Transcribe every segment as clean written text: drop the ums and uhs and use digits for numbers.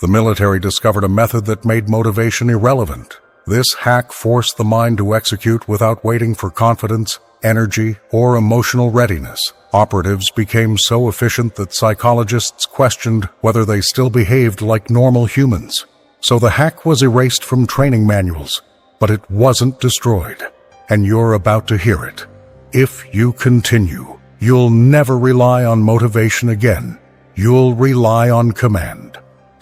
The military discovered a method that made motivation irrelevant. This hack forced the mind to execute without waiting for confidence, energy, or emotional readiness. Operatives became so efficient that psychologists questioned whether they still behaved like normal humans. So the hack was erased from training manuals, but it wasn't destroyed. And you're about to hear it. If you continue, you'll never rely on motivation again. You'll rely on command.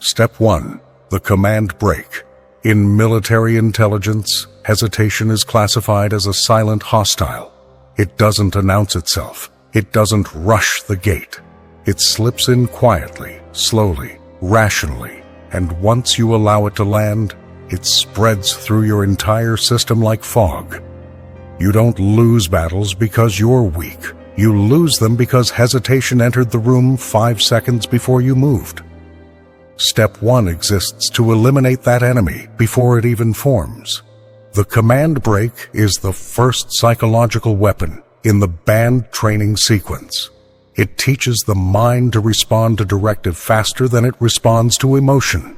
Step 1. The command break. In military intelligence, hesitation is classified as a silent hostile. It doesn't announce itself. It doesn't rush the gate. It slips in quietly, slowly, rationally, and once you allow it to land, it spreads through your entire system like fog. You don't lose battles because you're weak. You lose them because hesitation entered the room 5 seconds before you moved. Step 1 exists to eliminate that enemy before it even forms. The command break is the first psychological weapon in the band training sequence. It teaches the mind to respond to directive faster than it responds to emotion.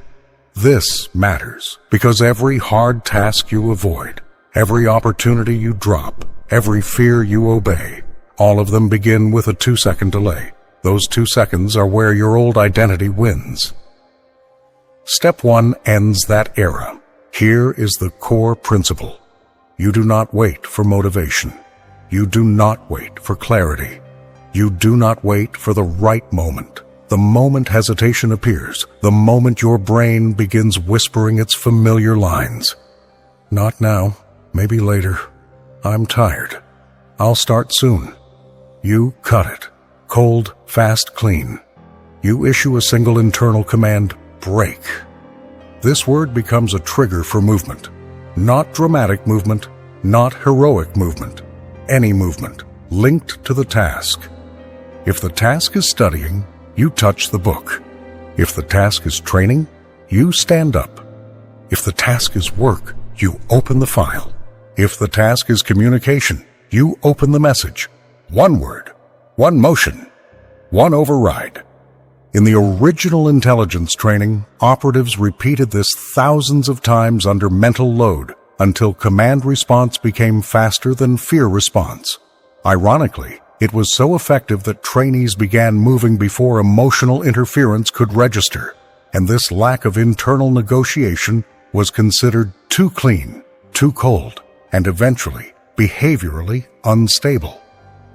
This matters because every hard task you avoid, every opportunity you drop, every fear you obey, all of them begin with a 2-second delay. Those 2 seconds are where your old identity wins. Step 1 ends that era. Here is the core principle. You do not wait for motivation. You do not wait for clarity. You do not wait for the right moment. The moment hesitation appears, the moment your brain begins whispering its familiar lines. Not now, maybe later. I'm tired. I'll start soon. You cut it. Cold, fast, clean. You issue a single internal command, break. This word becomes a trigger for movement. Not dramatic movement, not heroic movement. Any movement linked to the task. If the task is studying, you touch the book. If the task is training, you stand up. If the task is work, you open the file. If the task is communication, you open the message. One word, one motion, one override. In the original intelligence training, operatives repeated this thousands of times under mental load until command response became faster than fear response. Ironically, it was so effective that trainees began moving before emotional interference could register, and this lack of internal negotiation was considered too clean, too cold, and eventually, behaviorally unstable.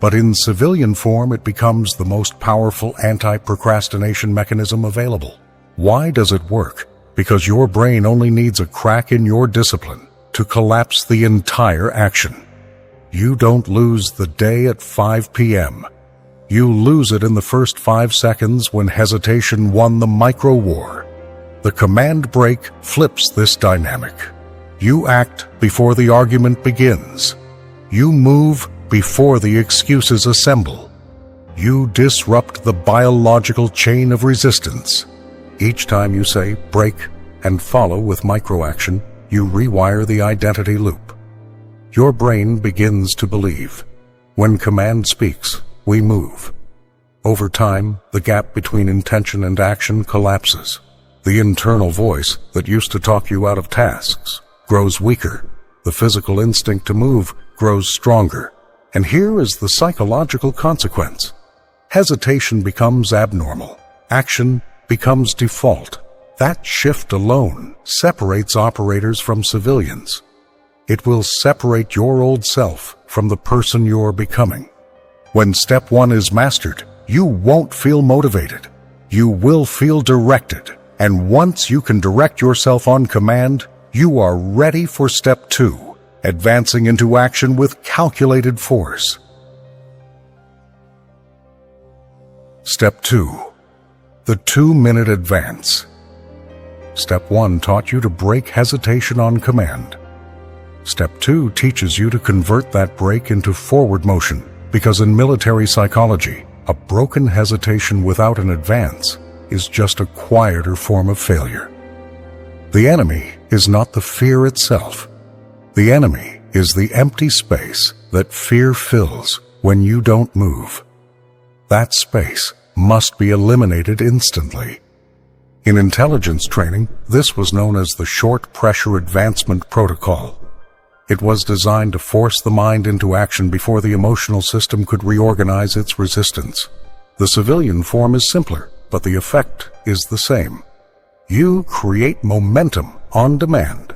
But in civilian form, it becomes the most powerful anti-procrastination mechanism available. Why does it work? Because your brain only needs a crack in your discipline to collapse the entire action. You don't lose the day at 5 p.m. You lose it in the first 5 seconds when hesitation won the micro-war. The command break flips this dynamic. You act before the argument begins. You move before the excuses assemble. You disrupt the biological chain of resistance. Each time you say break and follow with micro-action, you rewire the identity loop. Your brain begins to believe. When command speaks, we move. Over time, the gap between intention and action collapses. The internal voice that used to talk you out of tasks grows weaker. The physical instinct to move grows stronger. And here is the psychological consequence. Hesitation becomes abnormal. Action becomes default. That shift alone separates operators from civilians. It will separate your old self from the person you're becoming. When step 1 is mastered, you won't feel motivated. You will feel directed. And once you can direct yourself on command, you are ready for step 2. Advancing into action with calculated force. Step 2. The 2-minute advance. Step 1 taught you to break hesitation on command. Step 2 teaches you to convert that break into forward motion, because in military psychology, a broken hesitation without an advance is just a quieter form of failure. The enemy is not the fear itself. The enemy is the empty space that fear fills when you don't move. That space must be eliminated instantly. In intelligence training, this was known as the Short Pressure Advancement Protocol. It was designed to force the mind into action before the emotional system could reorganize its resistance. The civilian form is simpler, but the effect is the same. You create momentum on demand.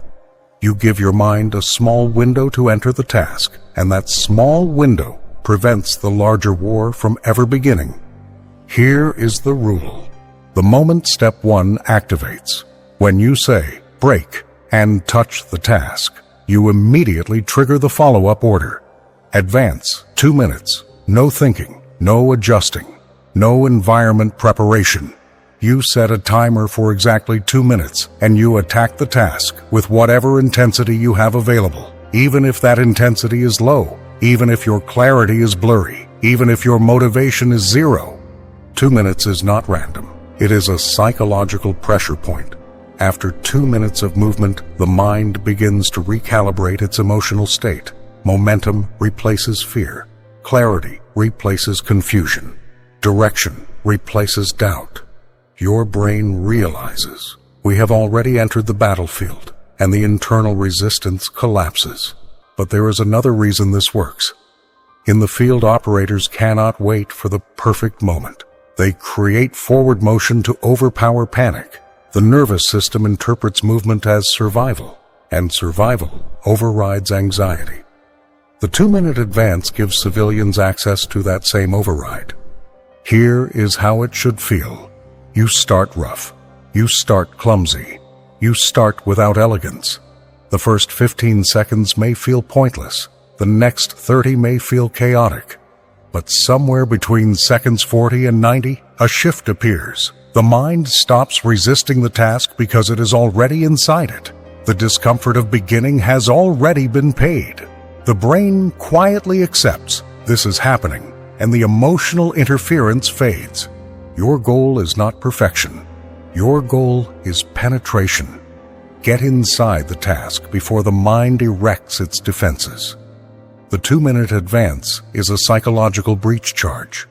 You give your mind a small window to enter the task, and that small window prevents the larger war from ever beginning. Here is the rule. The moment step 1 activates, when you say, break, and touch the task, you immediately trigger the follow-up order. Advance, 2 minutes, no thinking, no adjusting, no environment preparation. You set a timer for exactly 2 minutes, and you attack the task with whatever intensity you have available, even if that intensity is low, even if your clarity is blurry, even if your motivation is 0. 2 minutes is not random. It is a psychological pressure point. After 2 minutes of movement, the mind begins to recalibrate its emotional state. Momentum replaces fear. Clarity replaces confusion. Direction replaces doubt. Your brain realizes we have already entered the battlefield, and the internal resistance collapses. But there is another reason this works. In the field, operators cannot wait for the perfect moment. They create forward motion to overpower panic. The nervous system interprets movement as survival, and survival overrides anxiety. The 2-minute advance gives civilians access to that same override. Here is how it should feel. You start rough. You start clumsy. You start without elegance. The first 15 seconds may feel pointless. The next 30 may feel chaotic. But somewhere between seconds 40 and 90, a shift appears. The mind stops resisting the task because it is already inside it. The discomfort of beginning has already been paid. The brain quietly accepts this is happening, and the emotional interference fades. Your goal is not perfection. Your goal is penetration. Get inside the task before the mind erects its defenses. The 2-minute advance is a psychological breach charge.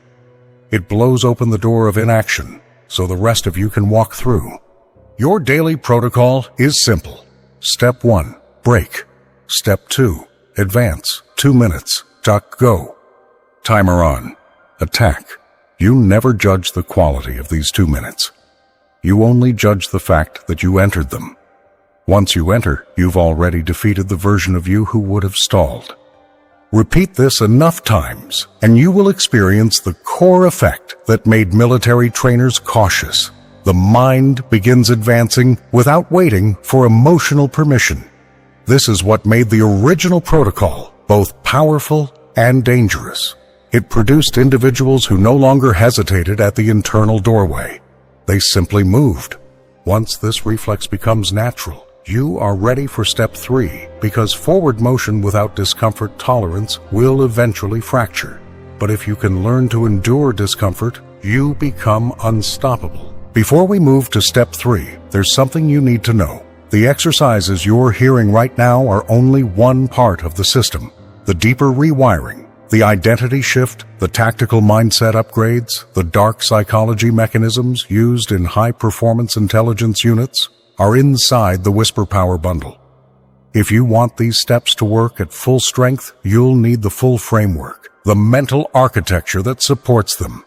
It blows open the door of inaction so the rest of you can walk through. Your daily protocol is simple. Step 1, break. Step 2, advance. 2 minutes, duck, go. Timer on. Attack. You never judge the quality of these 2 minutes. You only judge the fact that you entered them. Once you enter, you've already defeated the version of you who would have stalled. Repeat this enough times, and you will experience the core effect that made military trainers cautious. The mind begins advancing without waiting for emotional permission. This is what made the original protocol both powerful and dangerous. It produced individuals who no longer hesitated at the internal doorway. They simply moved. Once this reflex becomes natural, you are ready for step 3, because forward motion without discomfort tolerance will eventually fracture. But if you can learn to endure discomfort, you become unstoppable. Before we move to step 3, there's something you need to know. The exercises you're hearing right now are only one part of the system. The deeper rewiring, the identity shift, the tactical mindset upgrades, the dark psychology mechanisms used in high-performance intelligence units are inside the Whisper Power Bundle. If you want these steps to work at full strength, you'll need the full framework, the mental architecture that supports them.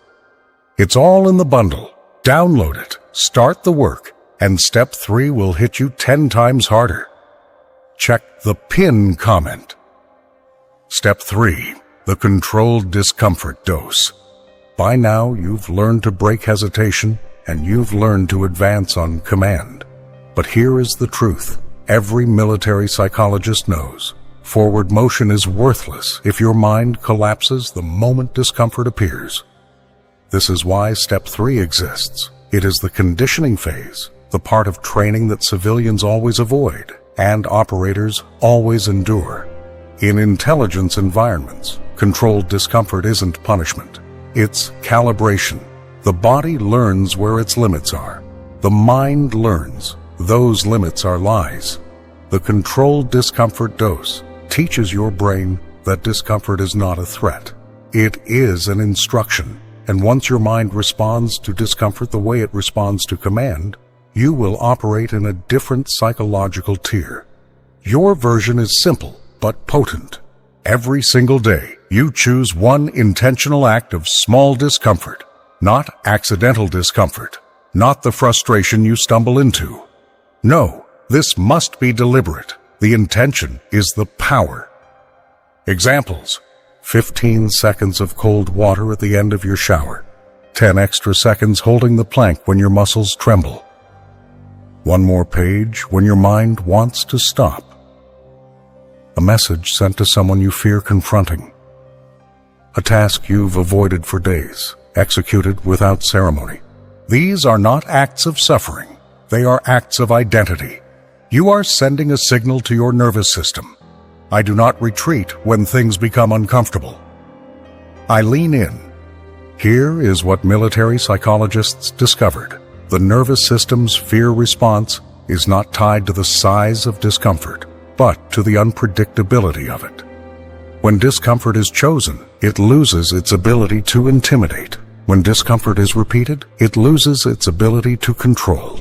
It's all in the bundle. Download it, start the work, and step 3 will hit you 10 times harder. Check the pin comment. Step 3, the controlled discomfort dose. By now, you've learned to break hesitation, and you've learned to advance on command. But here is the truth. Every military psychologist knows. Forward motion is worthless if your mind collapses the moment discomfort appears. This is why step 3 exists. It is the conditioning phase, the part of training that civilians always avoid and operators always endure. In intelligence environments, controlled discomfort isn't punishment. It's calibration. The body learns where its limits are. The mind learns those limits are lies. The controlled discomfort dose teaches your brain that discomfort is not a threat. It is an instruction. And once your mind responds to discomfort the way it responds to command, you will operate in a different psychological tier. Your version is simple but potent. Every single day, you choose one intentional act of small discomfort, not accidental discomfort, not the frustration you stumble into. No, this must be deliberate. The intention is the power. Examples: 15 seconds of cold water at the end of your shower, 10 extra seconds holding the plank when your muscles tremble, one more page when your mind wants to stop, a message sent to someone you fear confronting, a task you've avoided for days, executed without ceremony. These are not acts of suffering. They are acts of identity. You are sending a signal to your nervous system. I do not retreat when things become uncomfortable. I lean in. Here is what military psychologists discovered. The nervous system's fear response is not tied to the size of discomfort, but to the unpredictability of it. When discomfort is chosen, it loses its ability to intimidate. When discomfort is repeated, it loses its ability to control.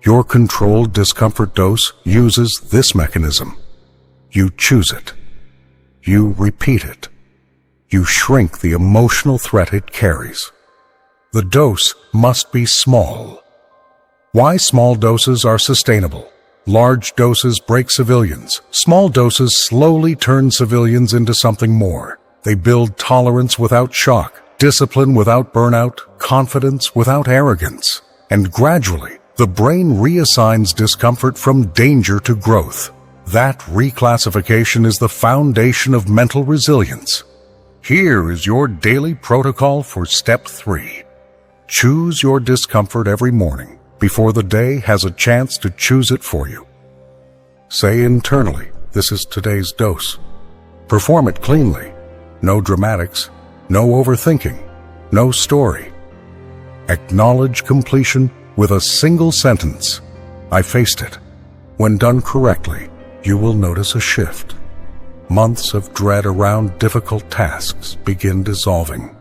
Your controlled discomfort dose uses this mechanism. You choose it. You repeat it. You shrink the emotional threat it carries. The dose must be small. Why small doses are sustainable? Large doses break civilians. Small doses slowly turn civilians into something more. They build tolerance without shock, discipline without burnout, confidence without arrogance. And gradually, the brain reassigns discomfort from danger to growth. That reclassification is the foundation of mental resilience. Here is your daily protocol for Step 3. Choose your discomfort every morning before the day has a chance to choose it for you. Say internally, this is today's dose. Perform it cleanly. No dramatics, no overthinking, no story. Acknowledge completion with a single sentence. I faced it. When done correctly, you will notice a shift. Months of dread around difficult tasks begin dissolving.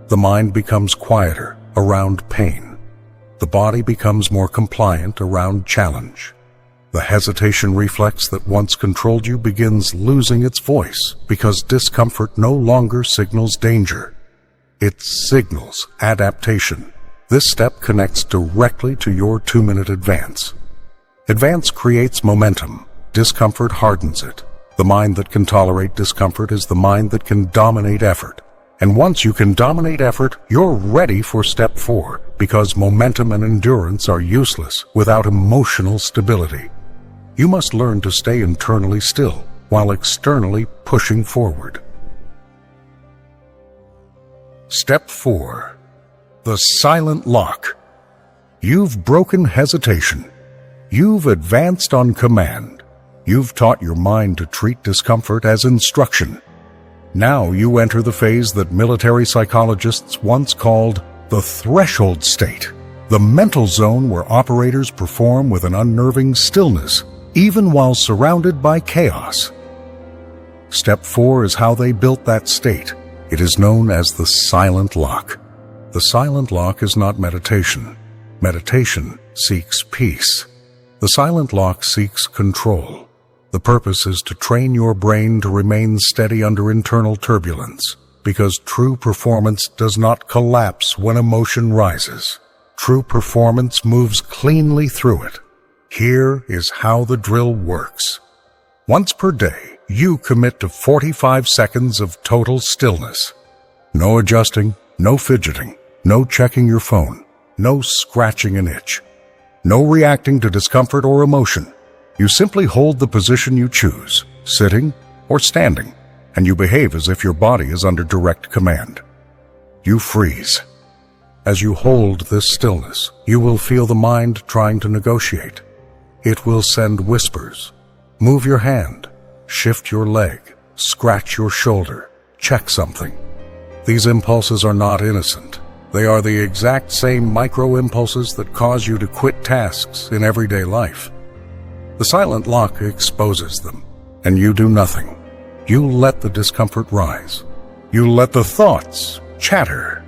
The mind becomes quieter around pain. The body becomes more compliant around challenge. The hesitation reflex that once controlled you begins losing its voice because discomfort no longer signals danger. It signals adaptation. This step connects directly to your 2-minute advance. Advance creates momentum. Discomfort hardens it. The mind that can tolerate discomfort is the mind that can dominate effort. And once you can dominate effort, you're ready for Step 4, because momentum and endurance are useless without emotional stability. You must learn to stay internally still while externally pushing forward. Step 4. The silent lock. You've broken hesitation. You've advanced on command. You've taught your mind to treat discomfort as instruction. Now you enter the phase that military psychologists once called the threshold state, the mental zone where operators perform with an unnerving stillness, even while surrounded by chaos. Step 4 is how they built that state. It is known as the silent lock. The silent lock is not meditation. Meditation seeks peace. The silent lock seeks control. The purpose is to train your brain to remain steady under internal turbulence, because true performance does not collapse when emotion rises. True performance moves cleanly through it. Here is how the drill works. Once per day, you commit to 45 seconds of total stillness. No adjusting, no fidgeting, no checking your phone, no scratching an itch, no reacting to discomfort or emotion. You simply hold the position you choose, sitting or standing, and you behave as if your body is under direct command. You freeze. As you hold this stillness, you will feel the mind trying to negotiate. It will send whispers. Move your hand, shift your leg, scratch your shoulder, check something. These impulses are not innocent. They are the exact same micro-impulses that cause you to quit tasks in everyday life. The silent lock exposes them, and you do nothing. You let the discomfort rise. You let the thoughts chatter,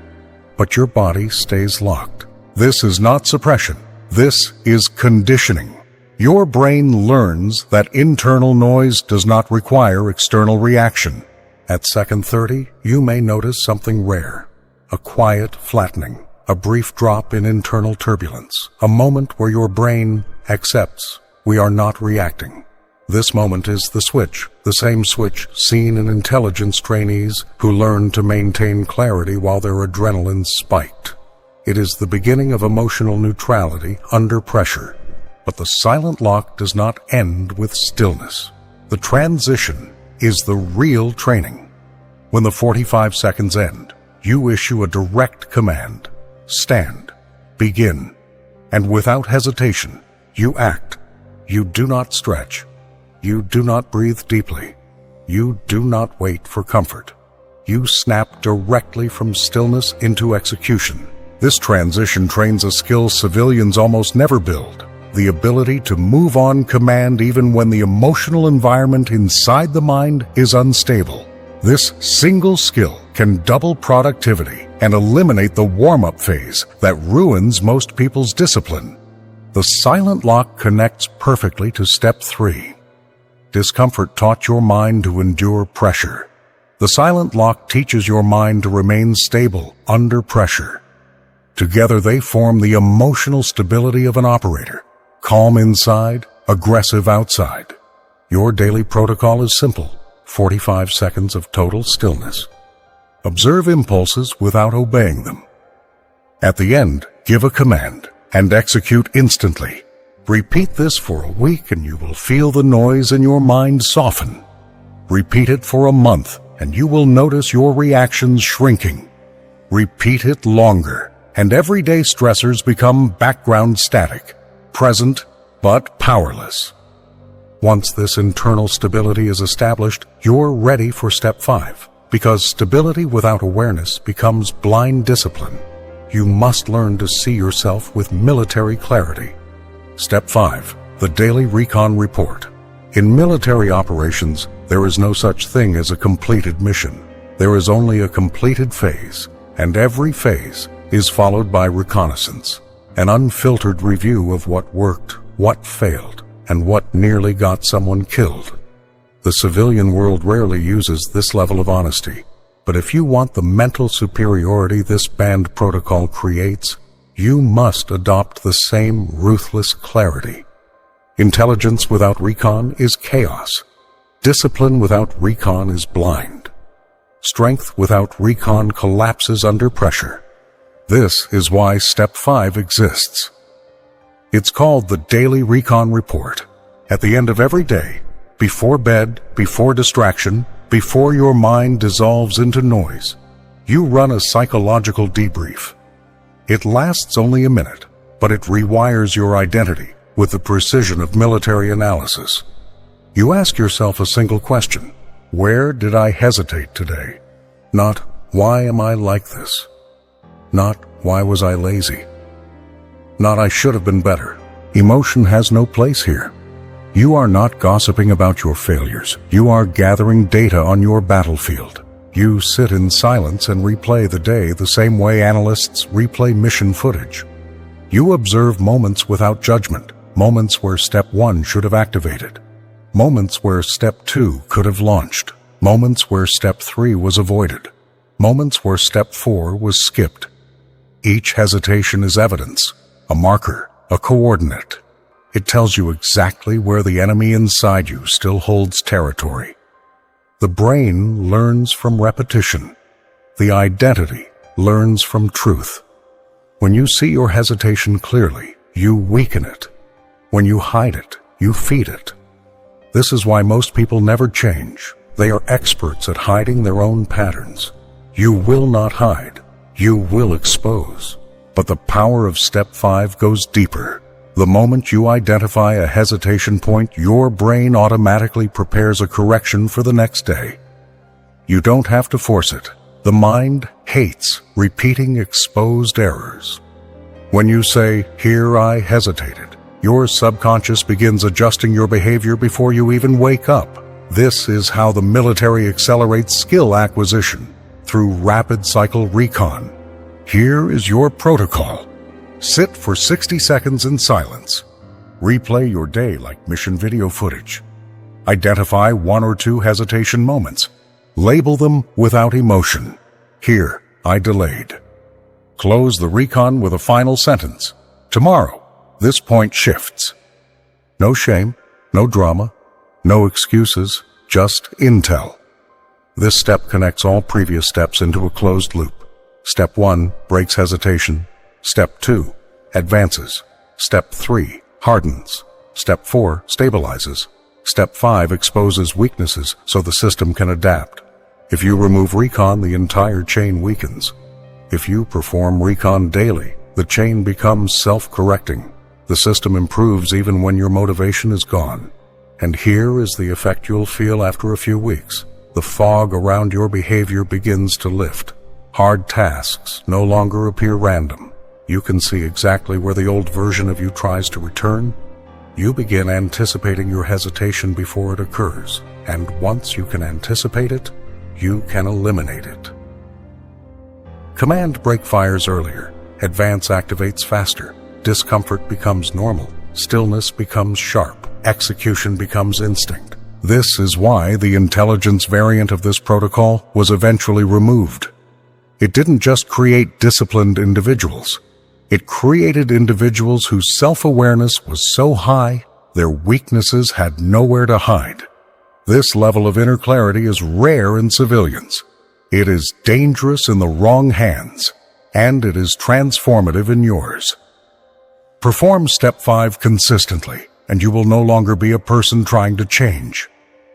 but your body stays locked. This is not suppression. This is conditioning. Your brain learns that internal noise does not require external reaction. At second 30, you may notice something rare. A quiet flattening, a brief drop in internal turbulence, a moment where your brain accepts we are not reacting. This moment is the switch, the same switch seen in intelligence trainees who learn to maintain clarity while their adrenaline spiked. It is the beginning of emotional neutrality under pressure. But the silent lock does not end with stillness. The transition is the real training. When the 45 seconds end, you issue a direct command. Stand. Begin. And without hesitation, you act. You do not stretch. You do not breathe deeply. You do not wait for comfort. You snap directly from stillness into execution. This transition trains a skill civilians almost never build. The ability to move on command even when the emotional environment inside the mind is unstable. This single skill can double productivity and eliminate the warm-up phase that ruins most people's discipline. The silent lock connects perfectly to step 3. Discomfort taught your mind to endure pressure. The silent lock teaches your mind to remain stable under pressure. Together they form the emotional stability of an operator. Calm inside, aggressive outside. Your daily protocol is simple. 45 seconds of total stillness. Observe impulses without obeying them. At the end, give a command and execute instantly. Repeat this for a week and you will feel the noise in your mind soften. Repeat it for a month and you will notice your reactions shrinking. Repeat it longer and everyday stressors become background static. Present, but powerless. Once this internal stability is established, you're ready for step 5, because stability without awareness becomes blind discipline. You must learn to see yourself with military clarity. Step 5, the Daily Recon Report. In military operations, there is no such thing as a completed mission. There is only a completed phase, and every phase is followed by reconnaissance. An unfiltered review of what worked, what failed, and what nearly got someone killed. The civilian world rarely uses this level of honesty, but if you want the mental superiority this band protocol creates, you must adopt the same ruthless clarity. Intelligence without recon is chaos. Discipline without recon is blind. Strength without recon collapses under pressure. This is why Step 5 exists. It's called the Daily Recon Report. At the end of every day, before bed, before distraction, before your mind dissolves into noise, you run a psychological debrief. It lasts only a minute, but it rewires your identity with the precision of military analysis. You ask yourself a single question: where did I hesitate today? Not, why am I like this? Not, why was I lazy? Not, I should have been better. Emotion has no place here. You are not gossiping about your failures. You are gathering data on your battlefield. You sit in silence and replay the day the same way analysts replay mission footage. You observe moments without judgment, moments where Step 1 should have activated, moments where Step 2 could have launched, moments where Step 3 was avoided, moments where Step 4 was skipped. Each hesitation is evidence, a marker, a coordinate. It tells you exactly where the enemy inside you still holds territory. The brain learns from repetition. The identity learns from truth. When you see your hesitation clearly, you weaken it. When you hide it, you feed it. This is why most people never change. They are experts at hiding their own patterns. You will not hide. You will expose. But the power of Step 5 goes deeper. The moment you identify a hesitation point, your brain automatically prepares a correction for the next day. You don't have to force it. The mind hates repeating exposed errors. When you say, "Here I hesitated," your subconscious begins adjusting your behavior before you even wake up. This is how the military accelerates skill acquisition, through rapid cycle recon. Here is your protocol. Sit for 60 seconds in silence. Replay your day like mission video footage. Identify 1 or 2 hesitation moments. Label them without emotion. Here, I delayed. Close the recon with a final sentence. Tomorrow, this point shifts. No shame, no drama, no excuses, just intel. This step connects all previous steps into a closed loop. Step 1 breaks hesitation. Step 2 advances. Step 3 hardens. Step 4 stabilizes. Step 5 exposes weaknesses so the system can adapt. If you remove recon, the entire chain weakens. If you perform recon daily, the chain becomes self-correcting. The system improves even when your motivation is gone. And here is the effect you'll feel after a few weeks. The fog around your behavior begins to lift. Hard tasks no longer appear random. You can see exactly where the old version of you tries to return. You begin anticipating your hesitation before it occurs. And once you can anticipate it, you can eliminate it. Command break fires earlier. Advance activates faster. Discomfort becomes normal. Stillness becomes sharp. Execution becomes instinct. This is why the intelligence variant of this protocol was eventually removed. It didn't just create disciplined individuals. It created individuals whose self-awareness was so high, their weaknesses had nowhere to hide. This level of inner clarity is rare in civilians. It is dangerous in the wrong hands, and it is transformative in yours. Perform Step 5 consistently, and you will no longer be a person trying to change.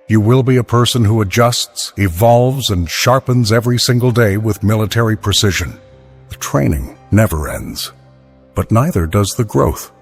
You will be a person who adjusts, evolves, and sharpens every single day with military precision. The training never ends, but neither does the growth.